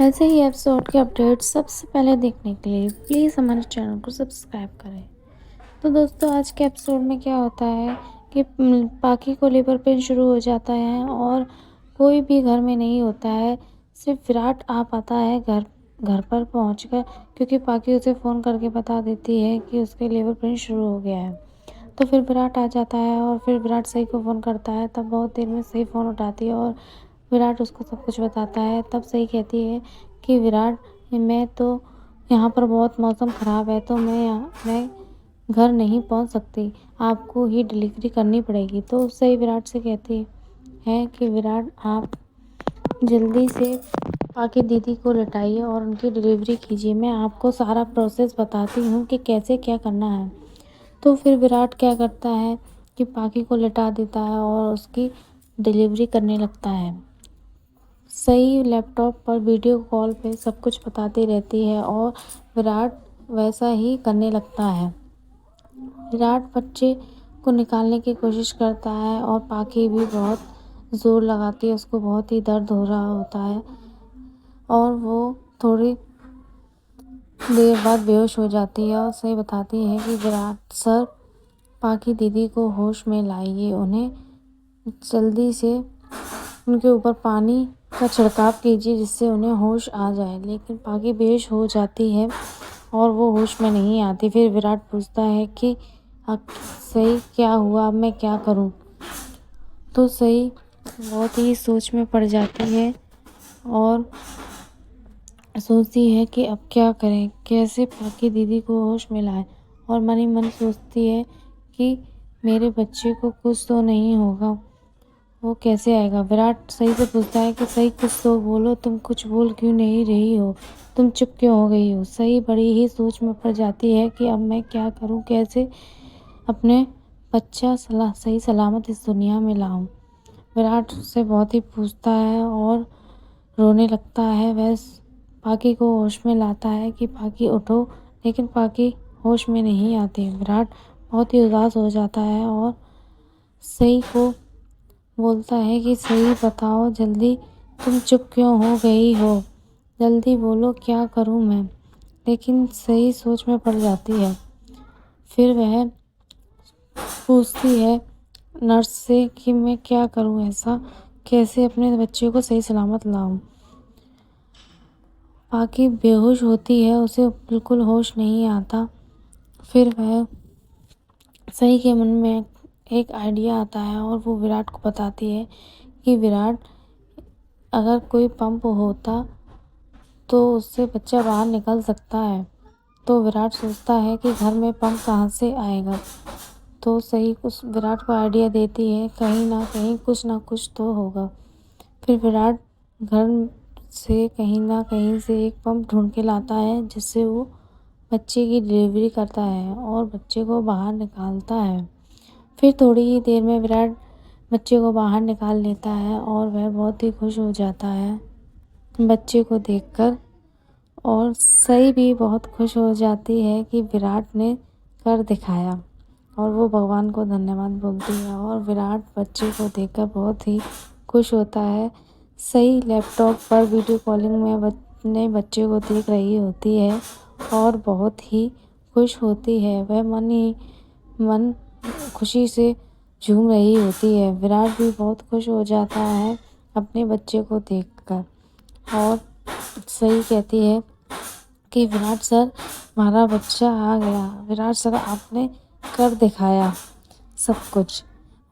ऐसे ही एपिसोड के अपडेट सबसे पहले देखने के लिए प्लीज़ हमारे चैनल को सब्सक्राइब करें। तो दोस्तों आज के एपिसोड में क्या होता है कि पाखी को लेबर पेन शुरू हो जाता है और कोई भी घर में नहीं होता है। सिर्फ विराट आ पाता है घर घर पर पहुंचकर, क्योंकि पाखी उसे फ़ोन करके बता देती है कि उसके लेबर पेन शुरू हो गया है। तो फिर विराट आ जाता है और फिर विराट सही को फ़ोन करता है। तब बहुत देर में सही फ़ोन उठाती है और विराट उसको सब कुछ बताता है। तब सही कहती है कि विराट, मैं तो यहाँ पर बहुत मौसम ख़राब है, तो मैं घर नहीं पहुँच सकती, आपको ही डिलीवरी करनी पड़ेगी। तो सही विराट से कहती है कि विराट, आप जल्दी से आके दीदी को लेटाइए और उनकी डिलीवरी कीजिए, मैं आपको सारा प्रोसेस बताती हूँ कि कैसे क्या करना है। तो फिर विराट क्या करता है कि पाखी को लिटा देता है और उसकी डिलीवरी करने लगता है। सही लैपटॉप पर वीडियो कॉल पे सब कुछ बताती रहती है और विराट वैसा ही करने लगता है। विराट बच्चे को निकालने की कोशिश करता है और पाखी भी बहुत ज़ोर लगाती है, उसको बहुत ही दर्द हो रहा होता है और वो थोड़ी देर बाद बेहोश हो जाती है और सही बताती है कि विराट सर, पाखी दीदी को होश में लाइए, उन्हें जल्दी से उनके ऊपर पानी का छिड़काव कीजिए जिससे उन्हें होश आ जाए। लेकिन पाखी बेहोश हो जाती है और वो होश में नहीं आती। फिर विराट पूछता है कि अब सही क्या हुआ, अब मैं क्या करूं? तो सही बहुत ही सोच में पड़ जाती है और सोचती है कि अब क्या करें, कैसे पाखी दीदी को होश में लाए। और मन ही मन सोचती है कि मेरे बच्चे को कुछ तो नहीं होगा, वो कैसे आएगा। विराट सही से पूछता है कि सही कुछ तो बोलो, तुम कुछ बोल क्यों नहीं रही हो, तुम चुप क्यों हो गई हो। सही बड़ी ही सोच में पड़ जाती है कि अब मैं क्या करूं, कैसे अपने बच्चा सही सलामत इस दुनिया में लाऊं। विराट उससे बहुत ही पूछता है और रोने लगता है। वह पाखी को होश में लाता है कि पाखी उठो, लेकिन पाखी होश में नहीं आती। विराट बहुत ही उदास हो जाता है और सही को बोलता है कि सही बताओ जल्दी, तुम चुप क्यों हो गई हो, जल्दी बोलो क्या करूं मैं। लेकिन सही सोच में पड़ जाती है। फिर वह पूछती है नर्स से कि मैं क्या करूं, ऐसा कैसे अपने बच्चे को सही सलामत लाऊं। पाखी बेहोश होती है, उसे बिल्कुल होश नहीं आता। फिर वह सही के मन में एक आइडिया आता है और वो विराट को बताती है कि विराट, अगर कोई पंप होता तो उससे बच्चा बाहर निकल सकता है। तो विराट सोचता है कि घर में पंप कहाँ से आएगा। तो सही उस विराट को आइडिया देती है, कहीं ना कुछ तो होगा। फिर विराट घर से कहीं ना कहीं से एक पंप ढूंढ के लाता है जिससे वो बच्चे की डिलीवरी करता है और बच्चे को बाहर निकालता है। फिर थोड़ी ही देर में विराट बच्चे को बाहर निकाल लेता है और वह बहुत ही खुश हो जाता है बच्चे को देखकर। और सही भी बहुत खुश हो जाती है कि विराट ने कर दिखाया और वो भगवान को धन्यवाद बोलती है और विराट बच्चे को देखकर बहुत ही खुश होता है। सही लैपटॉप पर वीडियो कॉलिंग में अपने बच्चे को देख रही होती है और बहुत ही खुश होती है। वह मन ही मन खुशी से झूम रही होती है। विराट भी बहुत खुश हो जाता है अपने बच्चे को देखकर और सही कहती है कि विराट सर, हमारा बच्चा आ गया, विराट सर आपने कर दिखाया सब कुछ।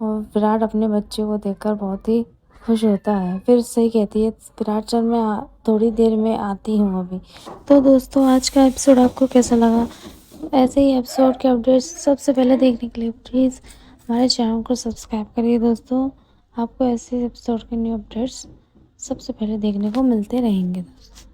और विराट अपने बच्चे को देखकर बहुत ही खुश होता है। फिर सही कहती है विराट सर, मैं थोड़ी देर में आती हूँ अभी। तो दोस्तों आज का एपिसोड आपको कैसा लगा? ऐसे ही एपिसोड के अपडेट्स सबसे पहले देखने के लिए प्लीज़ हमारे चैनल को सब्सक्राइब करिए। दोस्तों आपको ऐसे एपिसोड के न्यू अपडेट्स सबसे पहले देखने को मिलते रहेंगे दोस्तों।